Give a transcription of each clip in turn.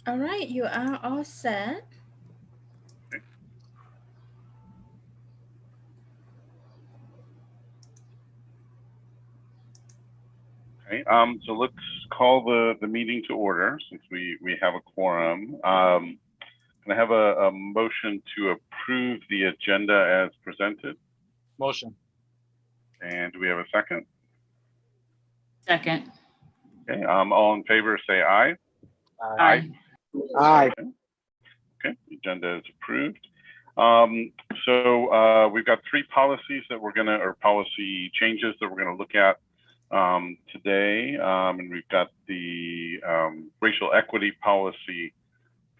All right, you are all set. Okay, so let's call the meeting to order since we have a quorum. Can I have a motion to approve the agenda as presented? Motion. And do we have a second? Second. Okay, all in favor say aye. Aye. Aye. Okay, the agenda is approved. So we've got three policies that we're gonna, or policy changes that we're gonna look at today. And we've got the racial equity policy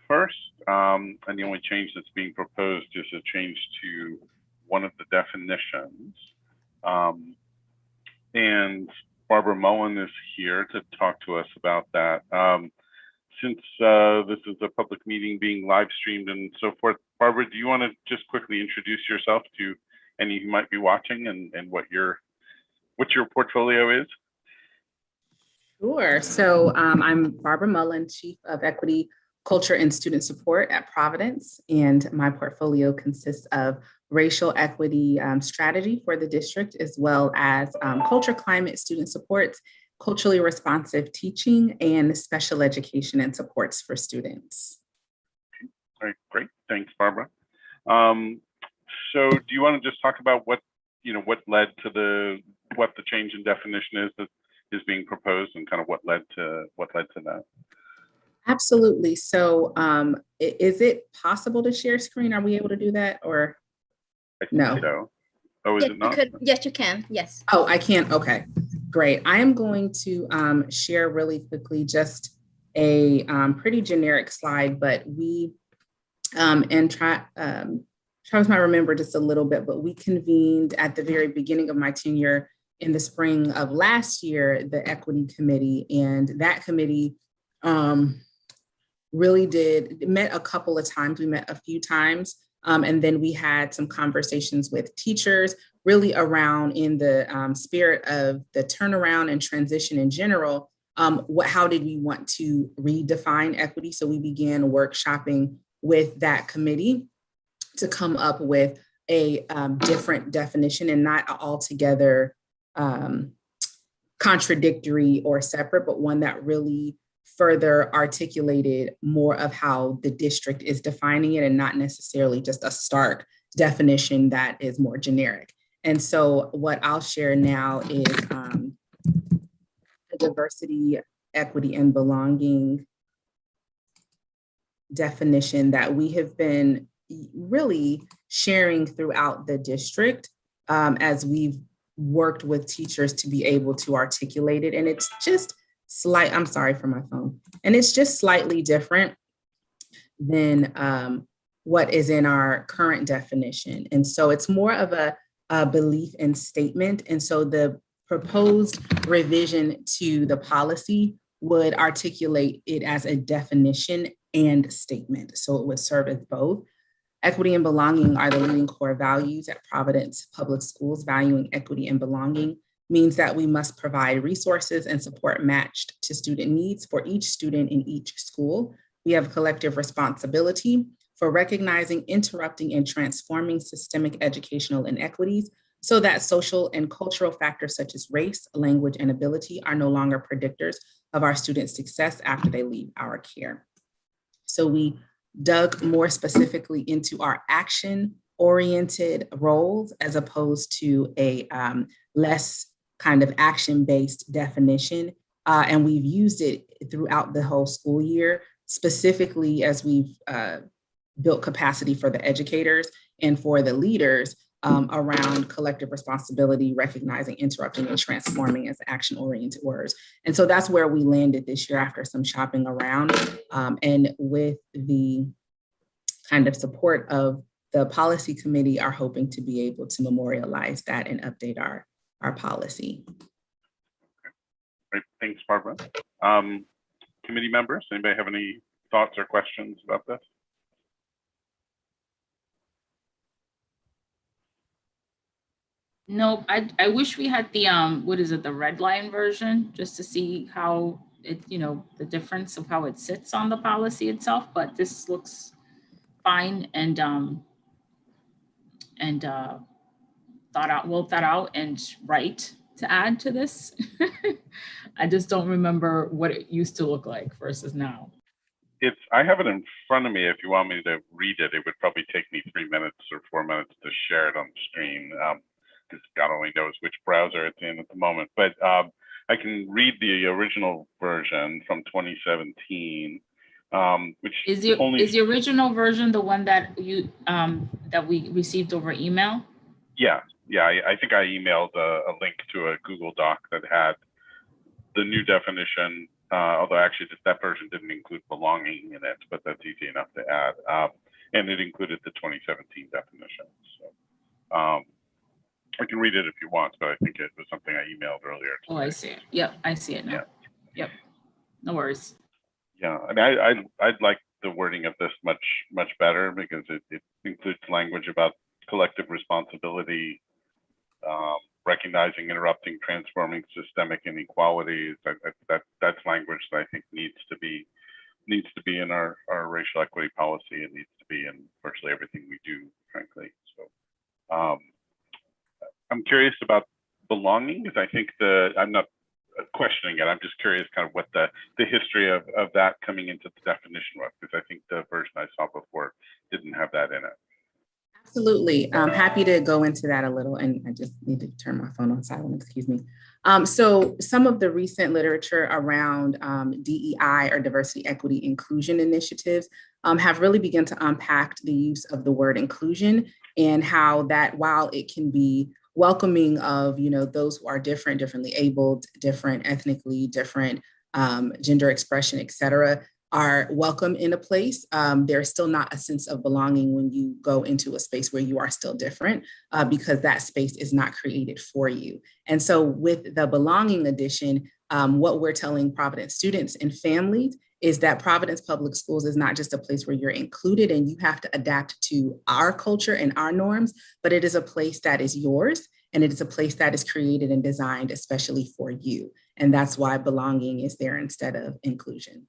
first. And the only change that's being proposed is a change to one of the definitions. And Barbara Mullen is here to talk to us about that. Since this is a public meeting being live streamed and so forth, Barbara, do you want to just quickly introduce yourself to any who might be watching and what your portfolio is? Sure. So I'm Barbara Mullen, Chief of Equity, Culture, and Student Support at Providence, and my portfolio consists of racial equity strategy for the district, as well as culture, climate, student supports, culturally responsive teaching, and special education and supports for students. All right, great. Thanks, Barbara. So do you want to just talk about what led to what the change in definition is that is being proposed and kind of what led to that? Absolutely. So is it possible to share screen? Are we able to do that or no? So. Oh, is Yes, it not? yes, you can. Yes. Oh, I can't. Okay, great. I am going to share really quickly just a pretty generic slide, but we Travis might remember just a little bit, but we convened at the very beginning of my tenure in the spring of last year, the equity committee, and that committee really met a couple of times. We met a few times. And then we had some conversations with teachers really around in the spirit of the turnaround and transition in general. How did we want to redefine equity? So we began workshopping with that committee to come up with a different definition and not altogether contradictory or separate, but one that really further articulated more of how the district is defining it and not necessarily just a stark definition that is more generic. And so what I'll share now is a diversity, equity, and belonging definition that we have been really sharing throughout the district as we've worked with teachers to be able to articulate it. And it's just I'm sorry for my phone. And it's just slightly different than what is in our current definition. And so it's more of a belief and statement. And so the proposed revision to the policy would articulate it as a definition and statement. So it would serve as both. Equity and belonging are the leading core values at Providence Public Schools. Valuing equity and belonging means that we must provide resources and support matched to student needs for each student in each school. We have a collective responsibility for recognizing, interrupting, and transforming systemic educational inequities so that social and cultural factors such as race, language, and ability are no longer predictors of our students' success after they leave our care. So we dug more specifically into our action-oriented roles as opposed to a less kind of action-based definition. And we've used it throughout the whole school year, specifically as we've built capacity for the educators and for the leaders around collective responsibility, recognizing, interrupting, and transforming as action-oriented words. And so that's where we landed this year after some shopping around. And with the kind of support of the policy committee, are hoping to be able to memorialize that and update our policy. Great, thanks, Barbara. Committee members, anybody have any thoughts or questions about this? No, I wish we had the what is it, the red line version, just to see how it, the difference of how it sits on the policy itself, but this looks fine and thought out and right to add to this. I just don't remember what it used to look like versus now. I have it in front of me. If you want me to read it, it would probably take me 3 minutes or 4 minutes to share it on the screen, because God only knows which browser it's in at the moment. But I can read the original version from 2017, which Is the original version the one that that we received over email? Yeah. I think I emailed a link to a Google Doc that had the new definition, although actually that version didn't include belonging in it, but that's easy enough to add. And it included the 2017 definition. So I can read it if you want, but I think it was something I emailed earlier today. Oh, I see it. Yep, I see it now. Yeah. Yep, no worries. Yeah, I mean, I'd like the wording of this much better, because it includes language about collective responsibility, recognizing, interrupting, transforming systemic inequalities. That's language that I think needs to be in our racial equity policy. It needs to be in virtually everything we do, frankly. So I'm curious about belonging, because I think I'm not questioning it. I'm just curious kind of what the history of that coming into the definition was, because I think the version I saw before didn't have that in it. Absolutely. I'm happy to go into that a little, and I just need to turn my phone on silent, excuse me. So some of the recent literature around DEI, or diversity, equity, inclusion initiatives, have really begun to unpack the use of the word inclusion, and how that, while it can be welcoming of, those who are differently abled, different ethnically, different gender expression, et cetera, are welcome in a place, there's still not a sense of belonging when you go into a space where you are still different, because that space is not created for you. And so with the belonging edition, what we're telling Providence students and families is that Providence Public Schools is not just a place where you're included and you have to adapt to our culture and our norms, but it is a place that is yours, and it is a place that is created and designed especially for you. And that's why belonging is there instead of inclusion.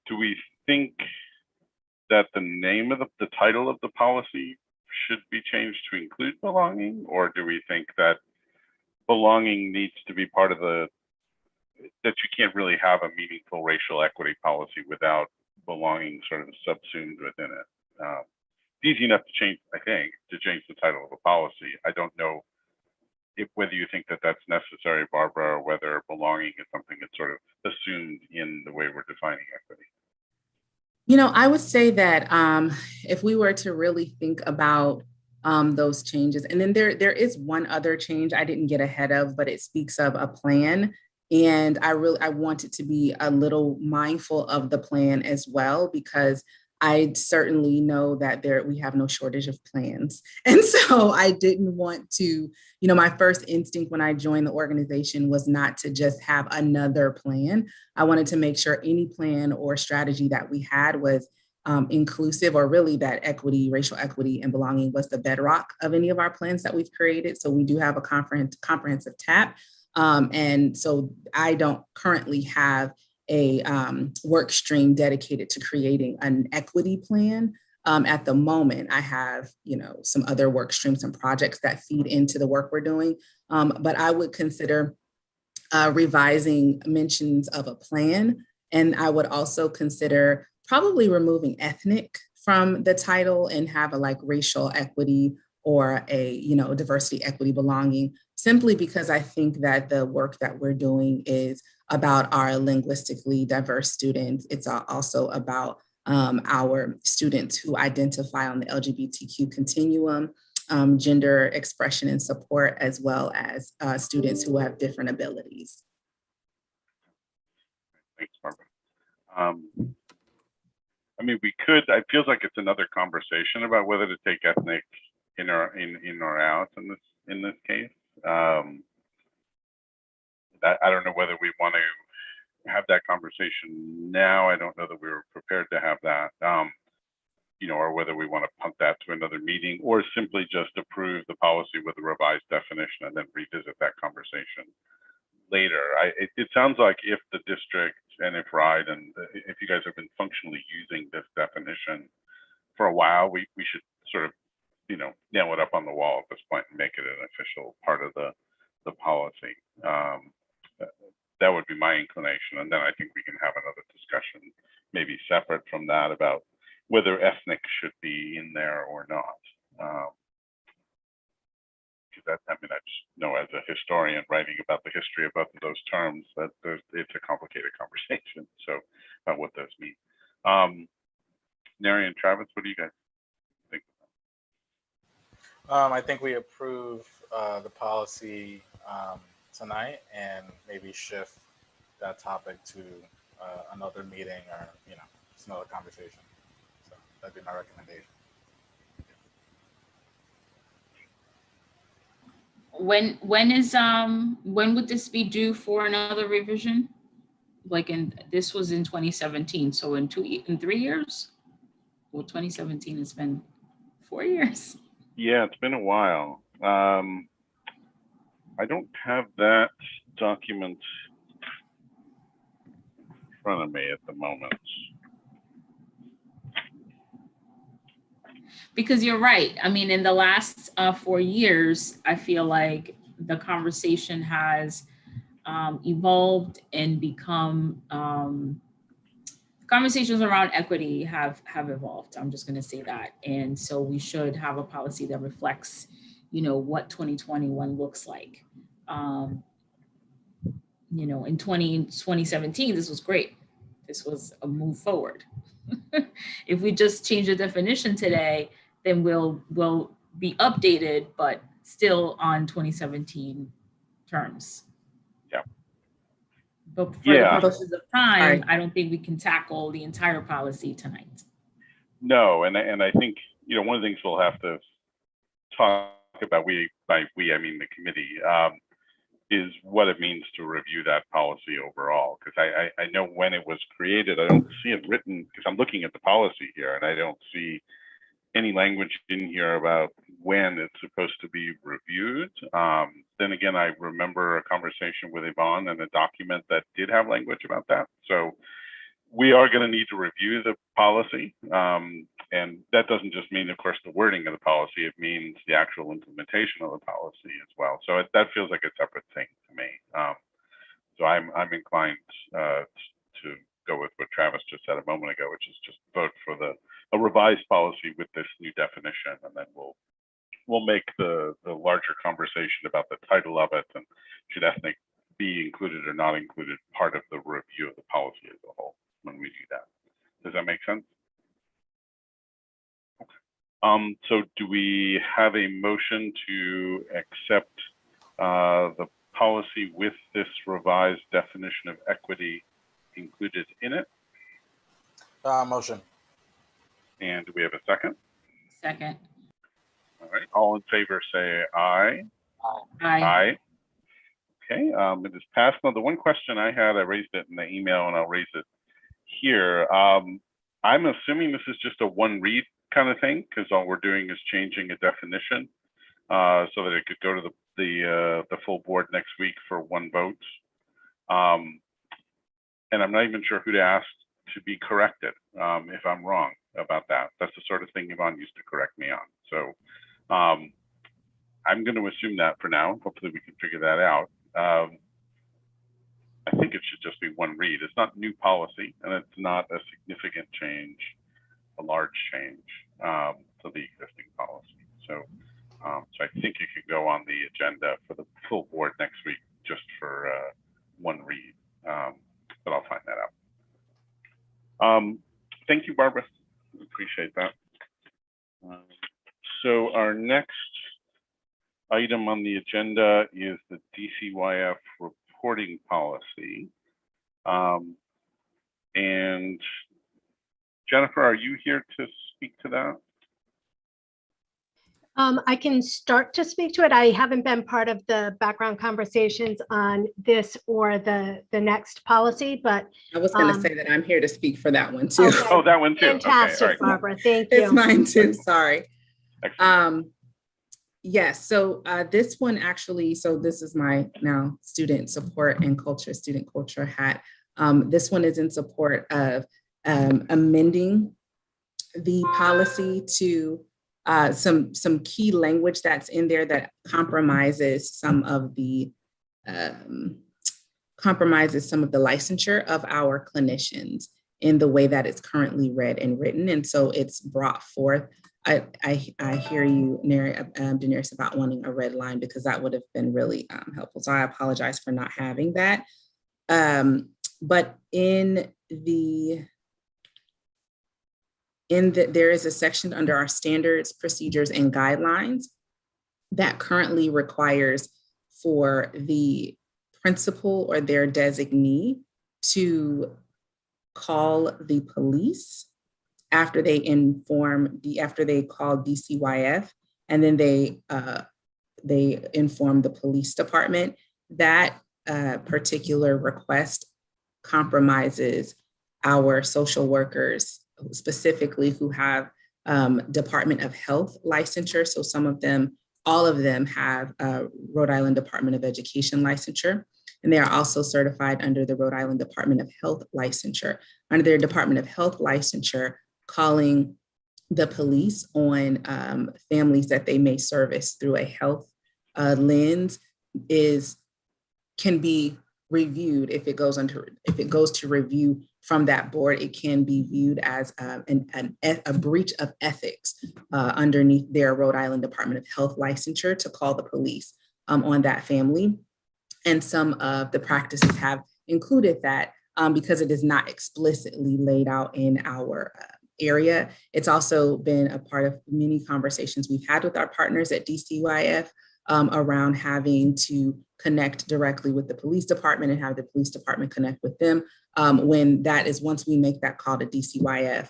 Do we think that the name of the title of the policy should be changed to include belonging, or do we think that belonging needs to be part of that you can't really have a meaningful racial equity policy without belonging sort of subsumed within it? It's easy enough to change, I think, to change the title of a policy. I don't know whether you think that that's necessary, Barbara, or whether belonging is something that's sort of assumed in the way we're defining equity. I would say that if we were to really think about those changes, and then there is one other change I didn't get ahead of, but it speaks of a plan. And I wanted to be a little mindful of the plan as well, because I certainly know that we have no shortage of plans. And so I didn't want to, my first instinct when I joined the organization was not to just have another plan. I wanted to make sure any plan or strategy that we had was inclusive, or really that equity, racial equity, and belonging was the bedrock of any of our plans that we've created. So we do have a comprehensive TAP. And so I don't currently have a work stream dedicated to creating an equity plan. At the moment, I have, some other work streams and projects that feed into the work we're doing. But I would consider revising mentions of a plan. And I would also consider probably removing ethnic from the title and have a racial equity, or a, diversity, equity, belonging, simply because I think that the work that we're doing is about our linguistically diverse students. It's also about our students who identify on the LGBTQ continuum, gender expression and support, as well as students who have different abilities. Thanks, Barbara. I mean, it feels like it's another conversation about whether to take ethnic in or out in this case. I don't know whether we want to have that conversation now. I don't know that we were prepared to have that, or whether we want to punt that to another meeting, or simply just approve the policy with a revised definition and then revisit that conversation later. It sounds like if the district and if RIDE and if you guys have been functionally using this definition for a while, we should sort of, you know, nail it up on the wall at this point and make it an official part of the policy. That would be my inclination, and then I think we can have another discussion, maybe separate from that, about whether ethnic should be in there or not. That, I mean, I just know as a historian writing about the history of both of those terms that it's a complicated conversation. So about what those mean. Neri and Travis, what do you guys think? I think we approve the policy tonight, and maybe shift that topic to another meeting, or just another conversation. So that'd be my recommendation. When would this be due for another revision? Like this was in 2017, so in 3 years? Well, 2017 has been 4 years. Yeah, it's been a while. I don't have that document in front of me at the moment. Because you're right. I mean, in the last 4 years, I feel like the conversation has evolved and become, conversations around equity have evolved. I'm just going to say that. And so we should have a policy that reflects, what 2021 looks like. In 2017, this was great. This was a move forward. If we just change the definition today, then we'll be updated, but still on 2017 terms. Yeah. But for the purposes of time, I don't think we can tackle the entire policy tonight. No, and I think one of the things we'll have to talk about, by we I mean the committee, is what it means to review that policy overall. Because I know when it was created, I don't see it written, because I'm looking at the policy here and I don't see any language in here about when it's supposed to be reviewed. Then again, I remember a conversation with Yvonne and a document that did have language about that. So we are going to need to review the policy. And that doesn't just mean, of course, the wording of the policy, it means the actual implementation of the policy as well. So that feels like a separate thing to me. So I'm inclined to go with what Travis just said a moment ago, which is just vote for a revised policy with this new definition, and then we'll make the larger conversation about the title of it and should ethnic be included or not included part of the review of the policy as a whole when we do that. Does that make sense? Okay. So do we have a motion to accept the policy with this revised definition of equity included in it? Motion. And do we have a second? Second. All right. All in favor say aye. Aye. Aye. Okay. It is passed. Now, the one question I had, I raised it in the email and I'll raise it here. I'm assuming this is just a one read kind of thing, because all we're doing is changing a definition so that it could go to the full board next week for one vote. And I'm not even sure who to ask to be corrected if I'm wrong about that. That's the sort of thing Yvonne used to correct me on. So I'm going to assume that for now. Hopefully we can figure that out. I think it should just be one read. It's not new policy, and it's not a significant change, a large change to the existing policy. So, so I think it could go on the agenda for the full board next week, just for one read. But I'll find that out. Thank you, Barbara. Appreciate that. So our next item on the agenda is the DCYF reporting policy. And Jennifer, are you here to speak to that? I can start to speak to it. I haven't been part of the background conversations on this or the next policy, but I was going to say that I'm here to speak for that one too. Okay. Oh, that one too. Fantastic, Okay, all right. Barbara. Thank you. It's mine too. Sorry. Yes, so this one actually, so this is my now student support and culture, student culture hat. This one is in support of amending the policy to some key language that's in there that compromises some of the licensure of our clinicians in the way that it's currently read and written. And so it's brought forth. I hear you, Daenerys, about wanting a red line because that would have been really helpful. So I apologize for not having that. But there is a section under our standards, procedures, and guidelines that currently requires for the principal or their designee to call the police after they call DCYF, and then they inform the police department. That particular request compromises our social workers, specifically who have Department of Health licensure. So all of them have Rhode Island Department of Education licensure, and they are also certified under the Rhode Island Department of Health licensure. Under their Department of Health licensure, calling the police on families that they may service through a health lens can be reviewed. If it goes to review from that board, it can be viewed as a breach of ethics underneath their Rhode Island Department of Health licensure to call the police on that family. And some of the practices have included that because it is not explicitly laid out in our area. It's also been a part of many conversations we've had with our partners at DCYF around having to connect directly with the police department and have the police department connect with them. Once we make that call to DCYF,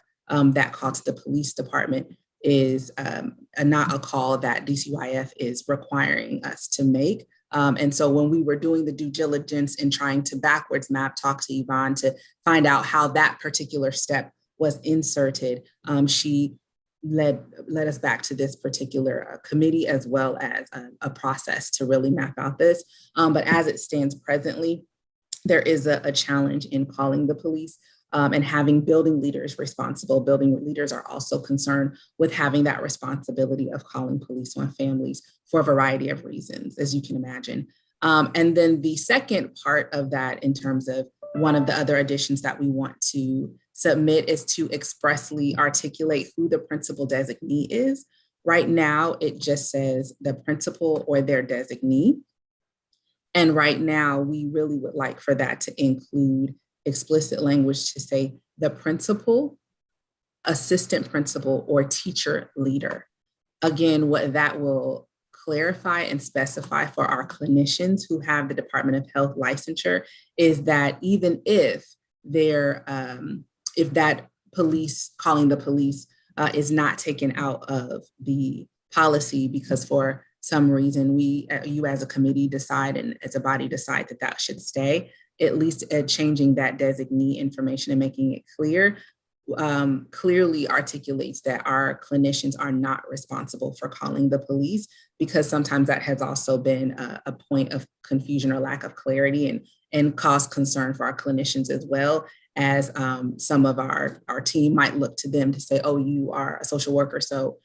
that call to the police department is not a call that DCYF is requiring us to make. And so when we were doing the due diligence and trying to backwards map, talk to Yvonne to find out how that particular step was inserted, she led us back to this particular committee as well as a process to really map out this. But as it stands presently, there is a challenge in calling the police and having building leaders responsible. Building leaders are also concerned with having that responsibility of calling police on families for a variety of reasons, as you can imagine. And then the second part of that, in terms of one of the other additions that we want to submit, is to expressly articulate who the principal designee is. Right now, it just says the principal or their designee. And right now, we really would like for that to include explicit language to say the principal, assistant principal, or teacher leader. Again, what that will clarify and specify for our clinicians who have the Department of Health licensure is that even if that police, calling the police is not taken out of the policy because for some reason you as a committee decide and as a body decide that should stay, at least changing that designee information and making it clear clearly articulates that our clinicians are not responsible for calling the police, because sometimes that has also been a point of confusion or lack of clarity and caused concern for our clinicians, as well as some of our team might look to them to say, oh, you are a social worker, so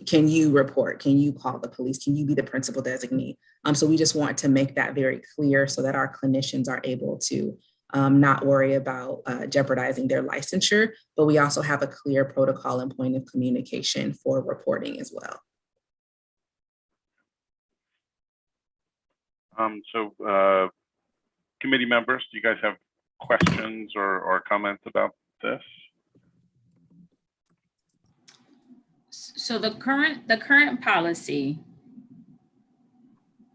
can you report? Can you call the police? Can you be the principal designee? So we just want to make that very clear so that our clinicians are able to not worry about jeopardizing their licensure, but we also have a clear protocol and point of communication for reporting as well. Committee members, do you guys have questions or comments about this? So the current policy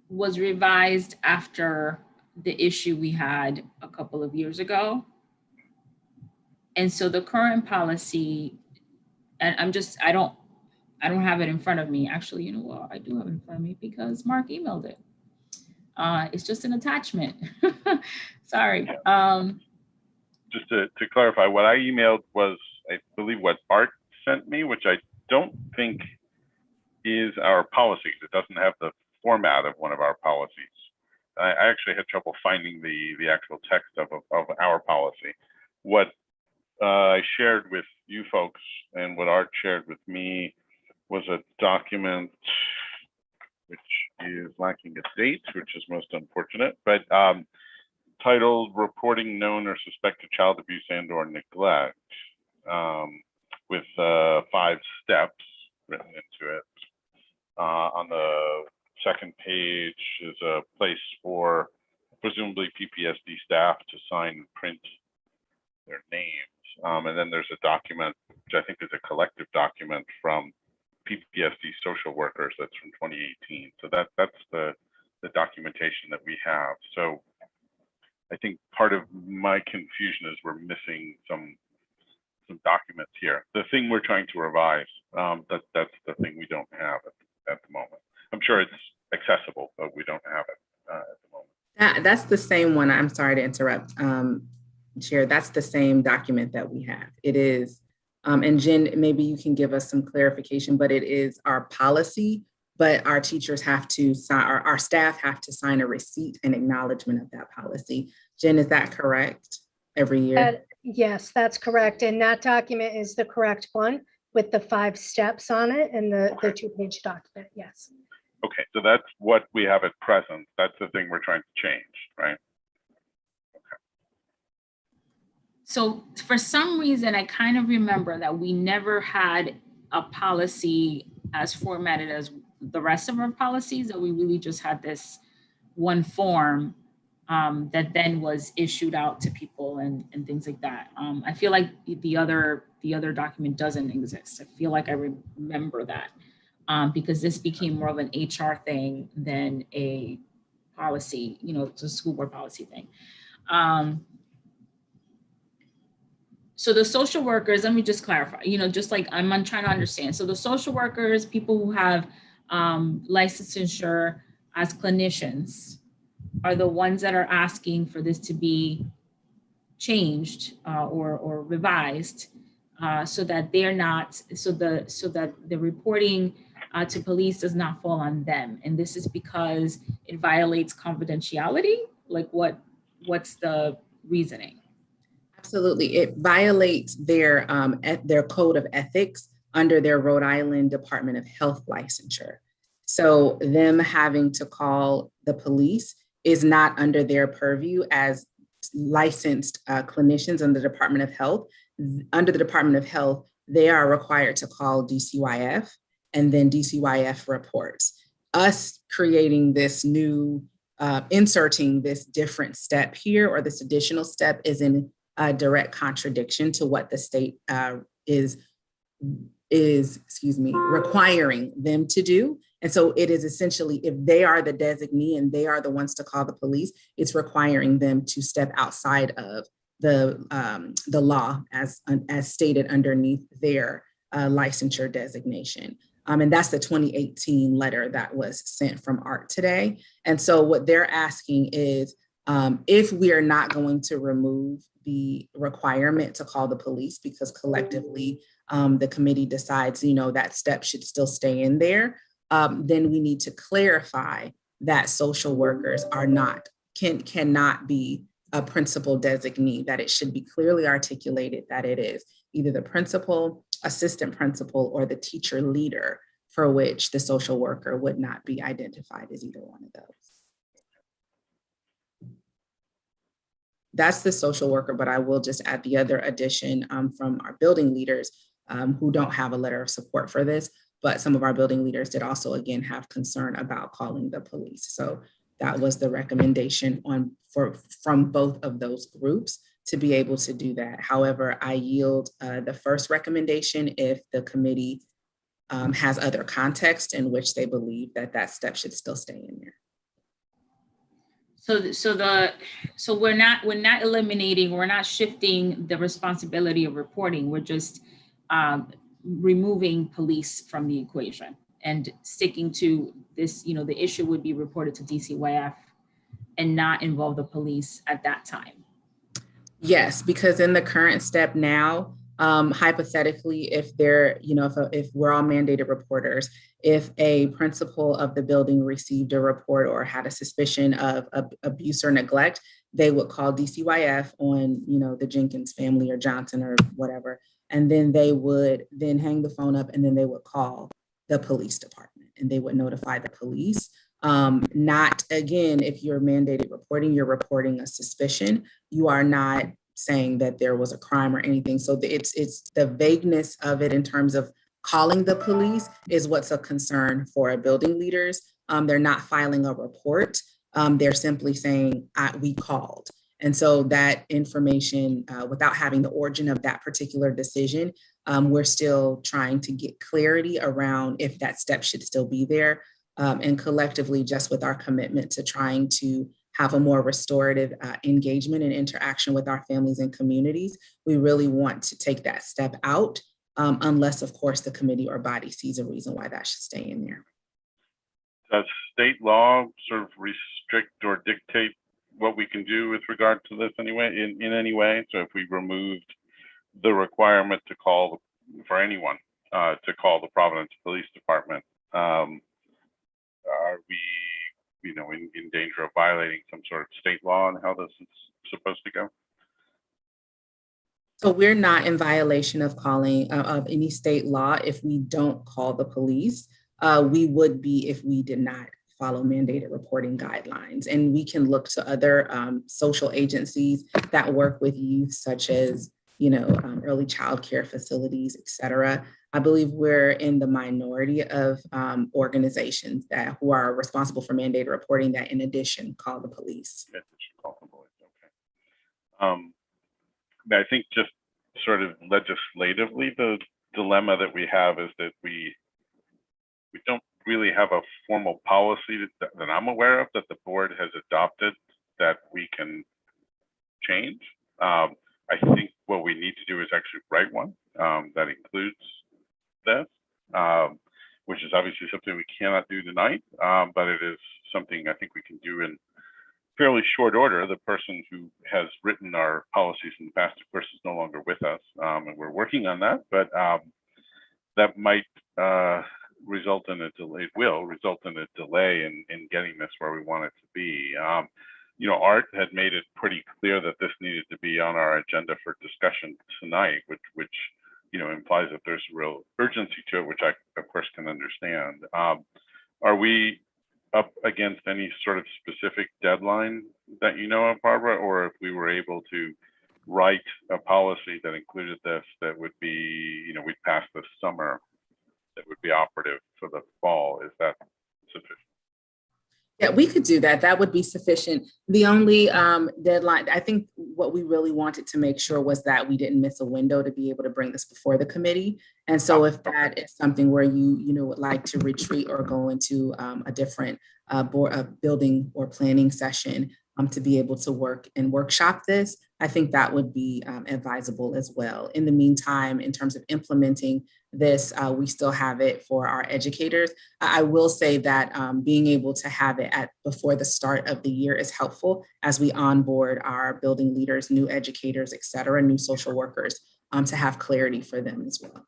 was revised after the issue we had a couple of years ago. And so the current policy, and I don't have it in front of me. Actually, you know what? I do have it in front of me because Mark emailed it. It's just an attachment. Sorry. Just to clarify, what I emailed was, I believe, what Art sent me, which I don't think is our policies. It doesn't have the format of one of our policies. I actually had trouble finding the actual text of our policy. What I shared with you folks and what Art shared with me was a document which is lacking a date, which is most unfortunate, but titled Reporting Known or Suspected Child Abuse and or Neglect, with 5 steps written into it. On the second page is a place for presumably PPSD staff to sign and print their names. And then there's a document, which I think is a collective document from PPSD social workers that's from 2018. So that's the documentation that we have. So I think part of my confusion is we're missing some documents here. The thing we're trying to revise, that's the thing we don't have at the moment. I'm sure it's accessible, but we don't have it at the moment. That's the same one. I'm sorry to interrupt, Chair. That's the same document that we have. It is, and Jen, maybe you can give us some clarification, but it is our policy, but our teachers have to sign, our staff have to sign a receipt and acknowledgement of that policy. Jen, is that correct? Every year? Yes, that's correct. And that document is the correct one with the 5 steps on it and the 2-page document. Yes. Okay, so that's what we have at present. That's the thing we're trying to change, right? Okay. So for some reason, I kind of remember that we never had a policy as formatted as the rest of our policies, that we really just had this one form that then was issued out to people and things like that. I feel like the other document doesn't exist. I feel like I remember that because this became more of an HR thing than a policy, it's a school board policy thing. So the social workers, let me just clarify, just like I'm trying to understand. So the social workers, people who have licensure as clinicians, are the ones that are asking for this to be changed or revised so that they're not, so that the reporting to police does not fall on them. And this is because it violates confidentiality. Like what's the reasoning? Absolutely, it violates their code of ethics under their Rhode Island Department of Health licensure. So them having to call the police is not under their purview as licensed clinicians in the Department of Health. Under the Department of Health, they are required to call Dcyf, and then Dcyf reports. Us creating this new, inserting this different step here, or this additional step, is in direct contradiction to what the state is requiring them to do. And so it is essentially, if they are the designee and they are the ones to call the police, it's requiring them to step outside of the law as stated underneath their licensure designation. And that's the 2018 letter that was sent from Art today. And so what they're asking is, if we are not going to remove the requirement to call the police because collectively the committee decides, that step should still stay in there, then we need to clarify that social workers cannot be a principal designee, that it should be clearly articulated that it is either the principal, assistant principal, or the teacher leader, for which the social worker would not be identified as either one of those. That's the social worker, but I will just add the other addition from our building leaders who don't have a letter of support for this, but some of our building leaders did also, again, have concern about calling the police. So that was the recommendation from both of those groups to be able to do that. However, I yield the first recommendation if the committee has other context in which they believe that step should still stay in there. So we're not eliminating, we're not shifting the responsibility of reporting. We're just removing police from the equation and sticking to this, the issue would be reported to Dcyf and not involve the police at that time. Yes, because in the current step now, Hypothetically, if they're, if we're all mandated reporters, if a principal of the building received a report or had a suspicion of abuse or neglect, they would call DCYF on, the Jenkins family or Johnson or whatever. And then they would then hang the phone up and then they would call the police department and they would notify the police. Not, again, if you're mandated reporting, you're reporting a suspicion. You are not saying that there was a crime or anything. So it's the vagueness of it in terms of calling the police is what's a concern for building leaders. They're not filing a report. They're simply saying, we called. And so that information, without having the origin of that particular decision, we're still trying to get clarity around if that step should still be there. And collectively, just with our commitment to trying to have a more restorative engagement and interaction with our families and communities, we really want to take that step out, unless, of course, the committee or body sees a reason why that should stay in there. Does state law sort of restrict or dictate what we can do with regard to this anyway, in any way? So if we removed the requirement to call for anyone to call the Providence Police Department, are we, in danger of violating some sort of state law on how this is supposed to go? So we're not in violation of calling of any state law if we don't call the police. We would be if we did not follow mandated reporting guidelines. And we can look to other social agencies that work with youth, such as, early child care facilities, et cetera. I believe we're in the minority of organizations who are responsible for mandated reporting that, in addition, call the police. Okay. I think just sort of legislatively, the dilemma that we have is that we don't really have a formal policy that I'm aware of that the board has adopted that we can change. I think what we need to do is actually write one that includes this, which is obviously something we cannot do tonight, but it is something I think we can do in fairly short order. The person who has written our policies in the past, of course, is no longer with us, and we're working on that, but that might result in a delay. It will result in a delay in getting this where we want it to be. Art had made it pretty clear that this needed to be on our agenda for discussion tonight, which implies that there's real urgency to it, which I, of course, can understand. Are we up against any sort of specific deadline that you know of, Barbara, or if we were able to write a policy that included this, that would be, we'd pass this summer, that would be operative for the fall? Is that sufficient? Yeah, we could do that. That would be sufficient. The only deadline, I think what we really wanted to make sure was that we didn't miss a window to be able to bring this before the committee. And so if that is something where you would like to retreat or go into a different building or planning session to be able to work and workshop this, I think that would be advisable as well. In the meantime, in terms of implementing this, we still have it for our educators. I will say that being able to have it before the start of the year is helpful as we onboard our building leaders, new educators, et cetera, new social workers, to have clarity for them as well.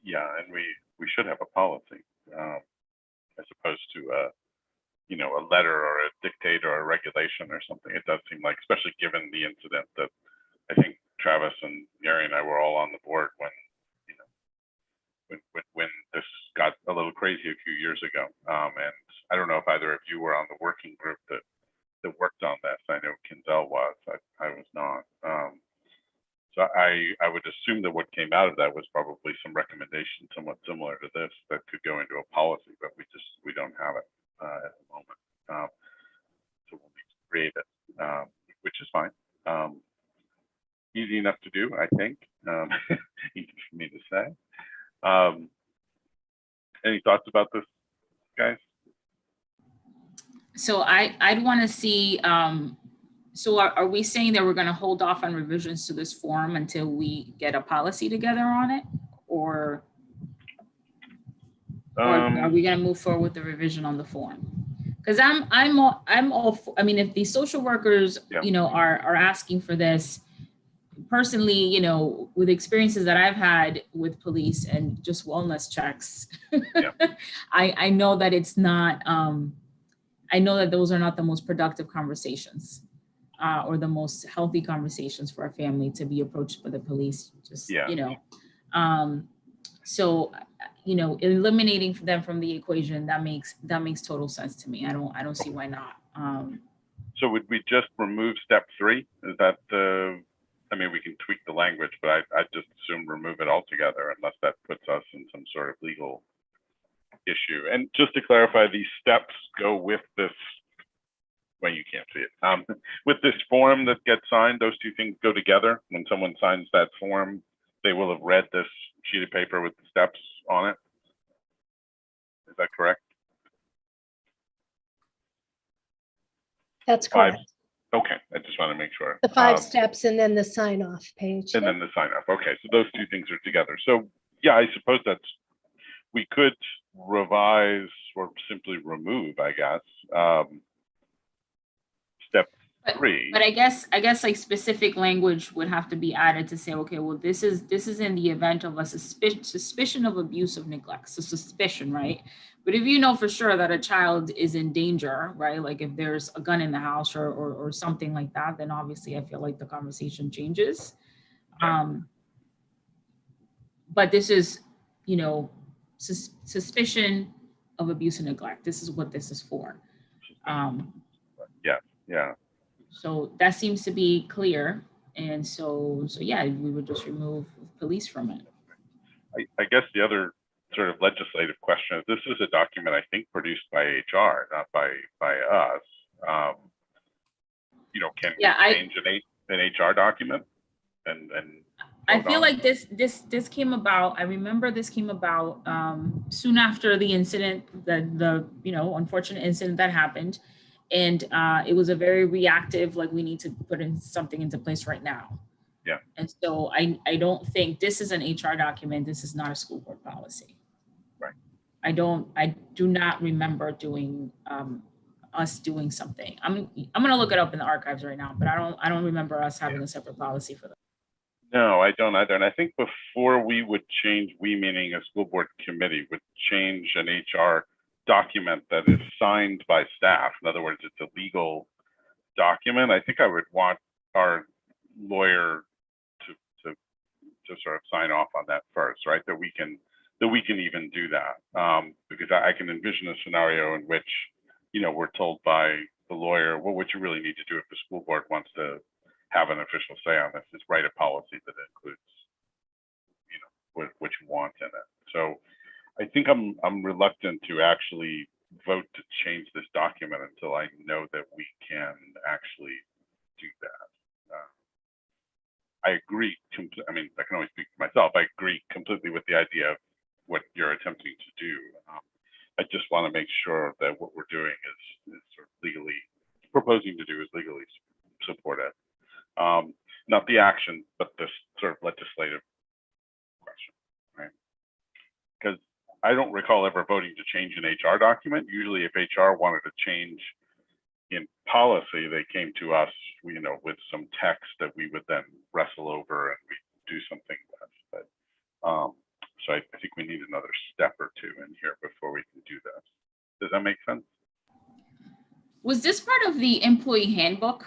Yeah, and we should have a policy as opposed to a letter or a dictate or a regulation or something. It does seem like, especially given the incident, that I think Travis and Mary and I were all on the board when this got a little crazy a few years ago. And I don't know if either of you were on the working group that worked on this. I know Kinzel was. I was not. So I would assume that what came out of that was probably some recommendation somewhat similar to this that could go into a policy, but we don't have it at the moment. So we'll need to create it, which is fine. Easy enough to do, I think. Easy for me to say. Any thoughts about this, guys? So I'd want to see, so are we saying that we're going to hold off on revisions to this form until we get a policy together on it? Or are we going to move forward with the revision on the form? Because I'm all for, I mean, if the social workers, Yeah. are asking for this, personally, you know, with experiences that I've had with police and just wellness checks, Yeah. I know that it's not, I know that those are not the most productive conversations or the most healthy conversations for a family to be approached by the police. Just, Yeah. you know, so, you know, eliminating them from the equation, that makes total sense to me. I don't see why not. So would we just remove step 3? Is that the, I mean, we can tweak the language, but I just assume remove it altogether unless that puts us in some sort of legal issue. And just to clarify, these steps go with this, well, you can't see it. With this form that gets signed, those two things go together. When someone signs that form, they will have read this sheet of paper with the steps on it. Is that correct? That's 5. correct. Okay, I just want to make sure. The 5 steps and then the sign off page. And then the sign off. Okay, so those two things are together. So yeah, I suppose that's, we could revise or simply remove, I guess, step 3. But I guess like specific language would have to be added to say, okay, well, this is in the event of a suspicion of abuse of neglect. So suspicion, right? But if you know for sure that a child is in danger, right? Like if there's a gun in the house or something like that, then obviously I feel like the conversation changes. But this is, you know, suspicion of abuse and neglect. This is what this is for. Yeah. So that seems to be clear. And so yeah, we would just remove police from it. I guess the other sort of legislative question is, this is a document, I think, produced by HR, not by us. You know, can we change an HR document? And I feel like this came about. I remember this came about soon after the incident, the you know, unfortunate incident that happened. And it was a very reactive, like we need to put in something into place right now. Yeah. And so I don't think this is an HR document. This is not a school board policy. Right. I do not remember doing us doing something. I'm gonna look it up in the archives right now, but I don't remember us having a separate policy for that. No, I don't either. And I think before we would change, we meaning a school board committee, would change an HR document that is signed by staff. In other words, it's a legal document. I think I would want our lawyer to sort of sign off on that first, right? That we can even do that, because I can envision a scenario in which, you know, we're told by the lawyer, well, what you really need to do if the school board wants to have an official say on this is write a policy that includes, you know, what you want in it. So I think I'm reluctant to actually vote to change this document until I know that we can actually do that. I agree. I mean, I can only speak for myself. I agree completely with the idea of what you're attempting to do. I just want to make sure that what we're doing is sort of legally, proposing to do is legally supported. Not the action, but the sort of legislative question, right? Because I don't recall ever voting to change an HR document. Usually if HR wanted to change in policy, they came to us, you know, with some text that we would then wrestle over and we do something with. But so I think we need another step or two in here before we can do this. Does that make sense? Was this part of the employee handbook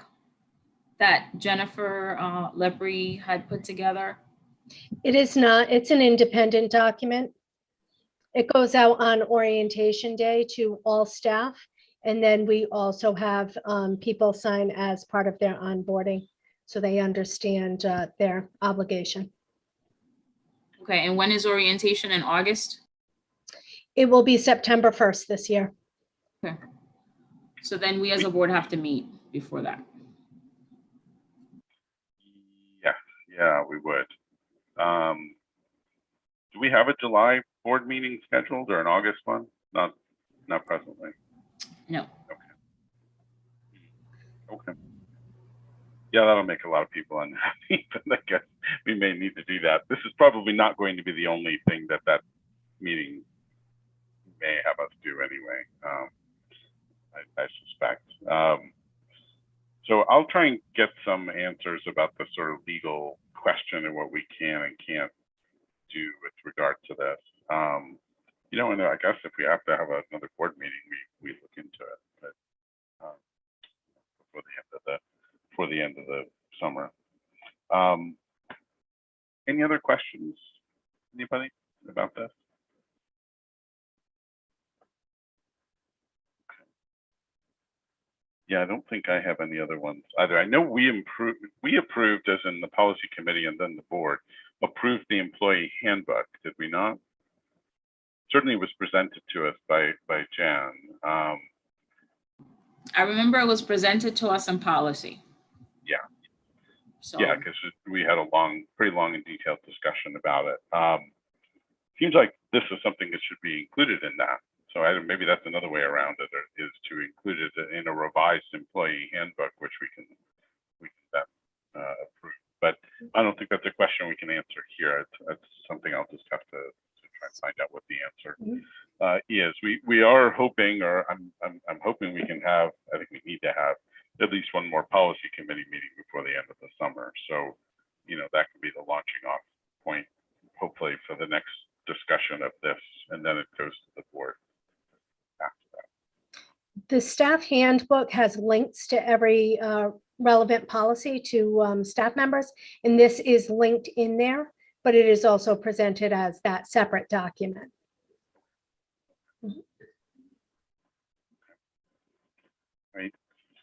that Jennifer Lepre had put together? It is not. It's an independent document. It goes out on orientation day to all staff. And then we also have people sign as part of their onboarding, so they understand their obligation. Okay, and when is orientation? In August? It will be September 1st this year. Okay. So then we as a board have to meet before that. Yeah, we would. Do we have a July board meeting scheduled or an August one? Not presently. No. Okay. Yeah, that'll make a lot of people unhappy, but I guess we may need to do that. This is probably not going to be the only thing that meeting may have us do anyway. I suspect. So I'll try and get some answers about the sort of legal question and what we can and can't do with regard to this. You know, and I guess if we have to have another board meeting, we look into it, but before the end of the summer. Any other questions? Anybody about this? Yeah, I don't think I have any other ones either. I know we approved, as in the policy committee and then the board, approved the employee handbook, did we not? Certainly was presented to us by Jan. I remember it was presented to us in policy. Yeah. So Yeah, because we had a pretty long and detailed discussion about it. Seems like this is something that should be included in that. So maybe that's another way around it, is to include it in a revised employee handbook, which we can then approve. But I don't think that's a question we can answer here. It's something I'll just have to try and find out what the answer is. We are hoping, or I'm hoping we can have. I think we need to have at least one more policy committee meeting before the end of the summer. So, you know, that could be the launching off point, hopefully, for the next discussion of this, and then it goes to the board after that. The staff handbook has links to every relevant policy to staff members, and this is linked in there, but it is also presented as that separate document. Right.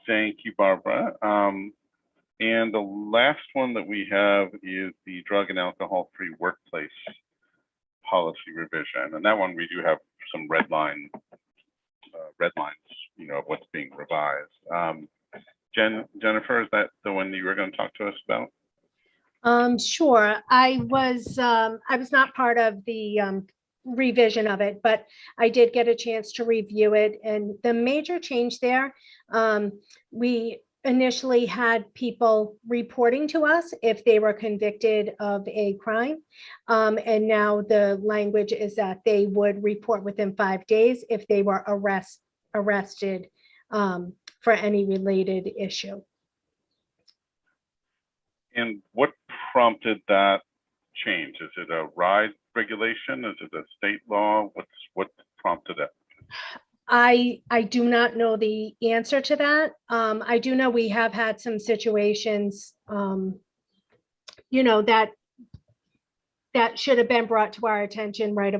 Thank you, Barbara. And the last one that we have is the drug and alcohol-free workplace policy revision, and that one we do have some red lines, you know, of what's being revised. Jennifer, is that the one you were going to talk to us about? Sure. I was not part of the revision of it, but I did get a chance to review it. And the major change there, we initially had people reporting to us if they were convicted of a crime. And now the language is that they would report within 5 days if they were arrested for any related issue. And what prompted that change? Is it a ride regulation? Is it a state law? What prompted it? I do not know the answer to that. I do know we have had some situations, you know, that should have been brought to our attention right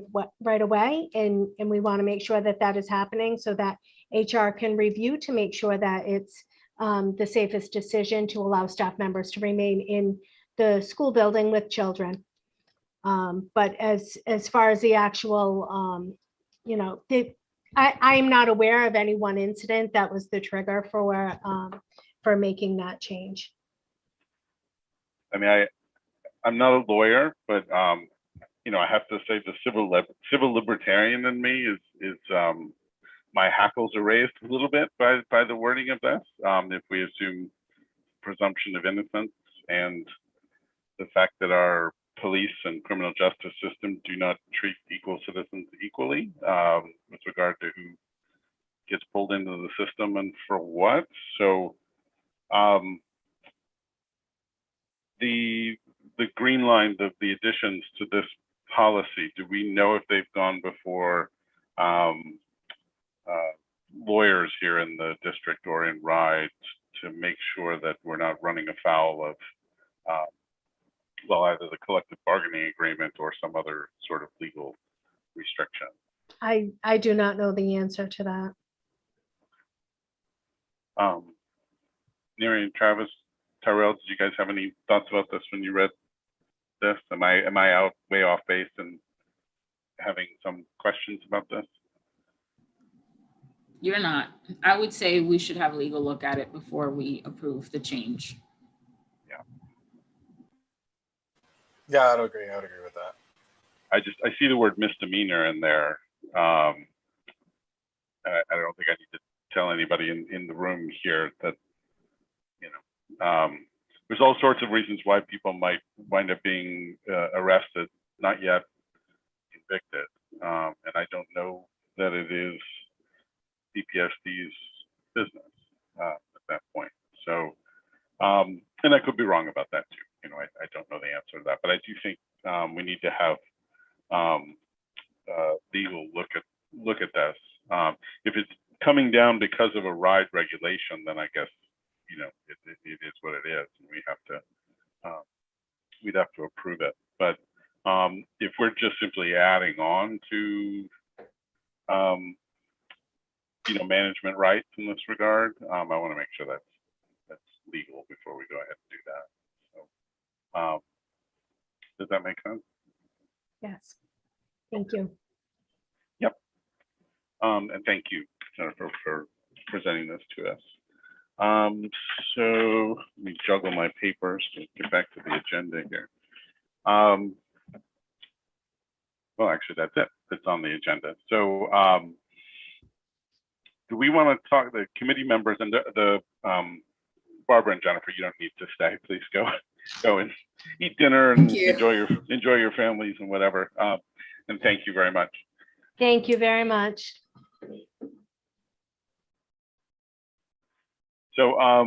away, and we want to make sure that that is happening so that HR can review to make sure that it's the safest decision to allow staff members to remain in the school building with children. But as far as the actual, you know, I'm not aware of any one incident that was the trigger for making that change. I mean, I'm not a lawyer, but you know, I have to say the civil libertarian in me is my hackles are raised a little bit by the wording of this. If we assume presumption of innocence and the fact that our police and criminal justice system do not treat equal citizens equally with regard to who gets pulled into the system and for what. So the green line, the additions to this policy, do we know if they've gone before lawyers here in the district or in RIDE to make sure that we're not running afoul of well, either the collective bargaining agreement or some other sort of legal restriction? I do not know the answer to that. Neri and Travis, Tyrell, did you guys have any thoughts about this when you read this? Am I out way off base and having some questions about this? you're not. I would say we should have a legal look at it before we approve the change. Yeah, I'd agree. I would agree with that. I see the word misdemeanor in there. I don't think I need to tell anybody in the room here that, you know, there's all sorts of reasons why people might wind up being arrested, not yet convicted. And I don't know that it is DPSD's business at that point. So, and I could be wrong about that too. I don't know the answer to that, but I do think we need to have legal look at this. If it's coming down because of a ride regulation, then I guess it is what it is, and we'd have to approve it. But if we're just simply adding on to management rights in this regard, I want to make sure that's legal before we go ahead and do that. So does that make sense? Yes. Thank you. Yep. And thank you, Jennifer, for presenting this to us. So let me juggle my papers to get back to the agenda here. Well, actually, that's it. It's on the agenda. So do we want to talk the committee members and the Barbara and Jennifer? You don't need to stay. Please go and eat dinner and enjoy your families and whatever. And thank you very much. Thank you very much. So I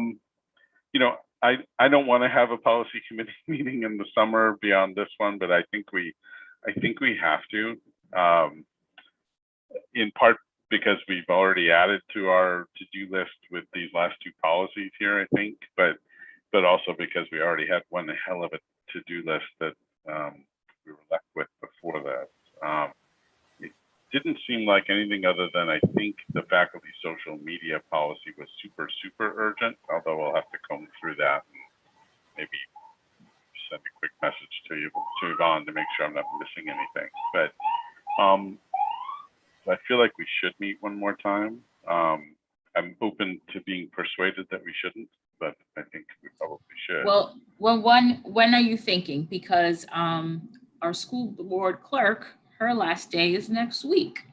don't want to have a policy committee meeting in the summer beyond this one, but I think we have to, in part because we've already added to our to-do list with these last two policies here, I think, but also because we already had one hell of a to-do list that we were left with before that. It didn't seem like anything other than I think the faculty social media policy was super urgent, although I'll have to comb through that and maybe send a quick message to Yvonne to make sure I'm not missing anything. But I feel like we should meet one more time. I'm open to being persuaded that we shouldn't, but I think we probably should. Well, when are you thinking? Because our school board clerk, her last day is next week.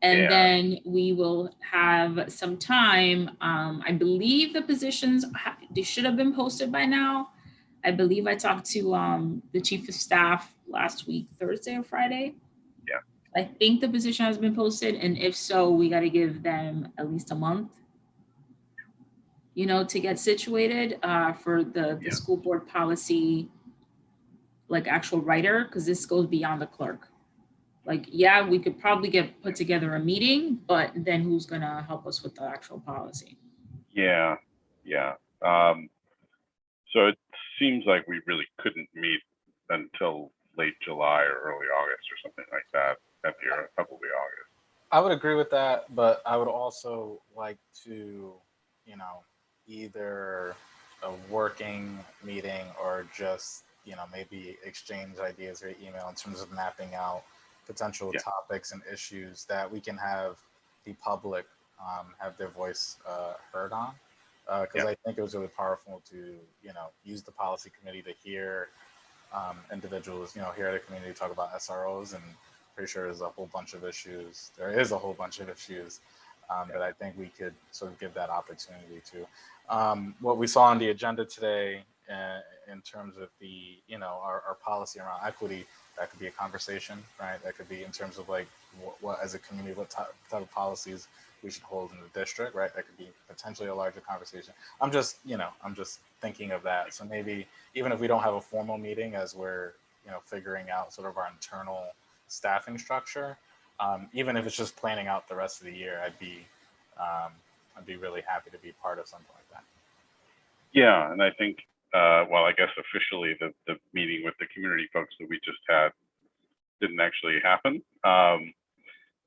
And then we will have some time. I believe the positions, they should have been posted by now. I believe I talked to the chief of staff last week, Thursday or Friday. Yeah. I think the position has been posted. And if so, we got to give them at least a month, to get situated for the school board policy, like actual writer, because this goes beyond the clerk. Like, yeah, we could probably put together a meeting, but then who's going to help us with the actual policy? Yeah. So it seems like we really couldn't meet until late July or early August or something like that. That year, probably August. I would agree with that, but I would also like to, either a working meeting or just, maybe exchange ideas via email in terms of mapping out potential topics and issues that we can have the public have their voice heard on. Because I think it was really powerful to, use the policy committee to hear individuals, here at the community talk about SROs, and pretty sure there's a whole bunch of issues. There is a whole bunch of issues that I think we could sort of give that opportunity to. What we saw on the agenda today in terms of the, our policy around equity, that could be a conversation, right? That could be in terms of like what as a community, what type of policies we should hold in the district, right? That could be potentially a larger conversation. I'm just thinking of that. So maybe even if we don't have a formal meeting as we're, figuring out sort of our internal staffing structure, even if it's just planning out the rest of the year, I'd be really happy to be part of something like that. Yeah, and I think, I guess officially the meeting with the community folks that we just had didn't actually happen.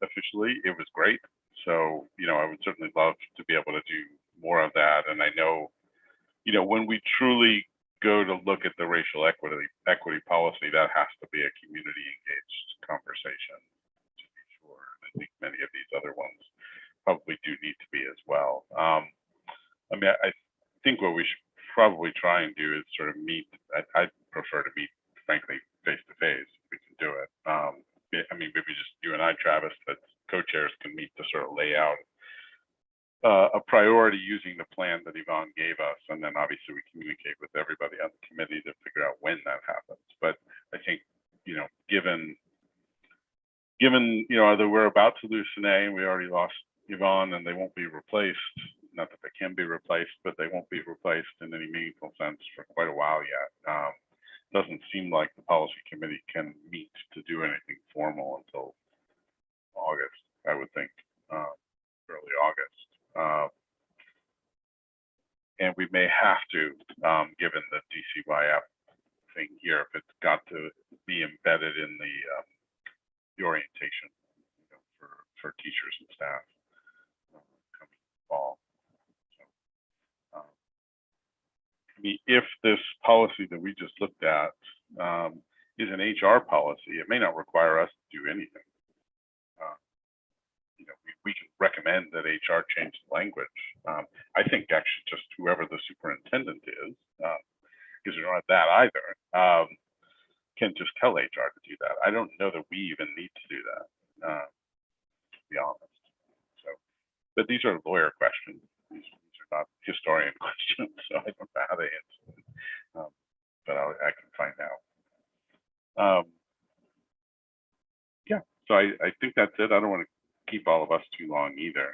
Officially, it was great. So, I would certainly love to be able to do more of that. And I know, when we truly go to look at the racial equity policy, that has to be a community engaged conversation, to be sure. And I think many of these other ones probably do need to be as well. I think what we should probably try and do is sort of meet. I'd prefer to meet, frankly, face to face if we can do it. Maybe just you and I, Travis, that co-chairs can meet to sort of lay out a priority using the plan that Yvonne gave us, and then obviously we communicate with everybody on the committee to figure out when that happens. But I think, given that we're about to lose Sine, and we already lost Yvonne, and they won't be replaced not that they can be replaced, but they won't be replaced in any meaningful sense for quite a while yet. Doesn't seem like the policy committee can meet to do anything formal until August, I would think, early August. And we may have to, given the DCYF thing here, if it's got to be embedded in the orientation, you know, for teachers and staff coming fall. So, I mean, if this policy that we just looked at is an HR policy, it may not require us to do anything. You know, we can recommend that HR change the language. I think actually just whoever the superintendent is, because we don't have that either, can just tell HR to do that. I don't know that we even need to do that, to be honest. So, but these are lawyer questions. These are not historian questions, so I don't know how they answer them. But I can find out. Yeah, so I think that's it. I don't want to keep all of us too long either.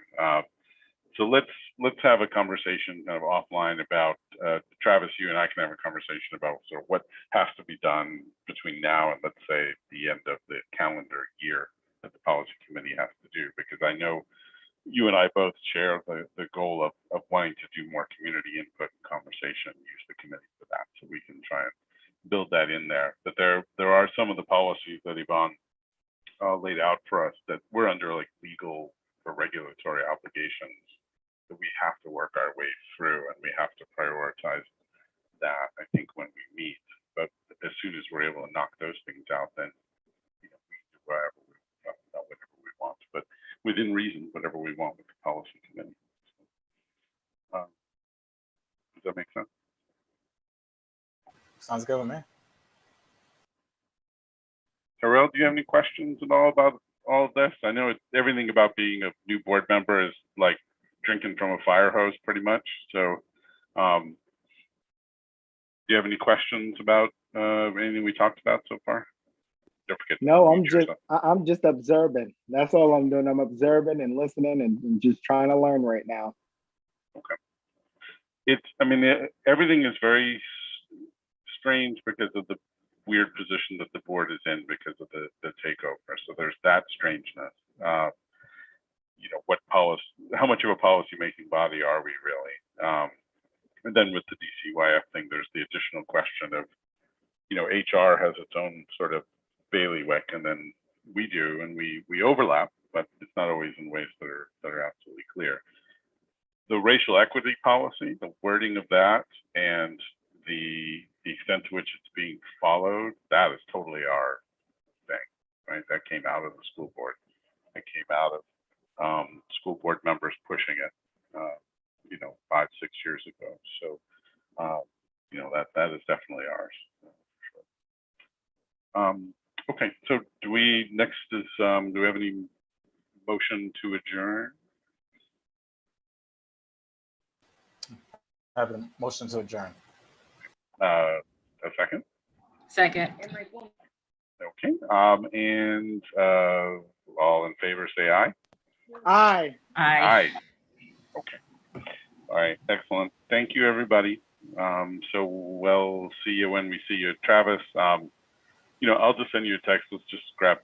So let's have a conversation kind of offline about Travis, you and I can have a conversation about sort of what has to be done between now and let's say the end of the calendar year that the policy committee has to do, because I know you and I both share the goal of wanting to do more community input and conversation, use the committee for that, so we can try and build that in there. But there are some of the policies that Yvonne laid out for us that we're under like legal or regulatory obligations that we have to work our way through, and we have to prioritize that, I think, when we meet. But as soon as we're able to knock those things out, then we can do whatever we want, but within reason, whatever we want with the policy committee. Does that make sense? Sounds good with me. Terrell, do you have any questions at all about all of this? I know everything about being a new board member is like drinking from a fire hose pretty much. So do you have any questions about anything we talked about so far? Don't forget. No, I'm just observing. That's all I'm doing. I'm observing and listening and just trying to learn right now. Okay. I mean, everything is very strange because of the weird position that the board is in because of the takeover. So there's that strangeness. You know, what policy, how much of a policy making body are we really? And then with the DCYF thing, there's the additional question of, you know, HR has its own sort of bailiwick, and then we do, and we overlap, but it's not always in ways that are absolutely clear. The racial equity policy, the wording of that, and the extent to which it's being followed, that is totally our thing, right? That came out of the school board. That came out of school board members pushing it, you know, 5-6 years ago. So, you know, that is definitely ours. Okay, so do we have any motion to adjourn? I have a motion to adjourn. A second? Second. Okay, and all in favor say aye. Aye. Aye. Okay. All right, excellent. Thank you, everybody. So we'll see you when we see you. Travis, you know, I'll just send you a text. Let's just grab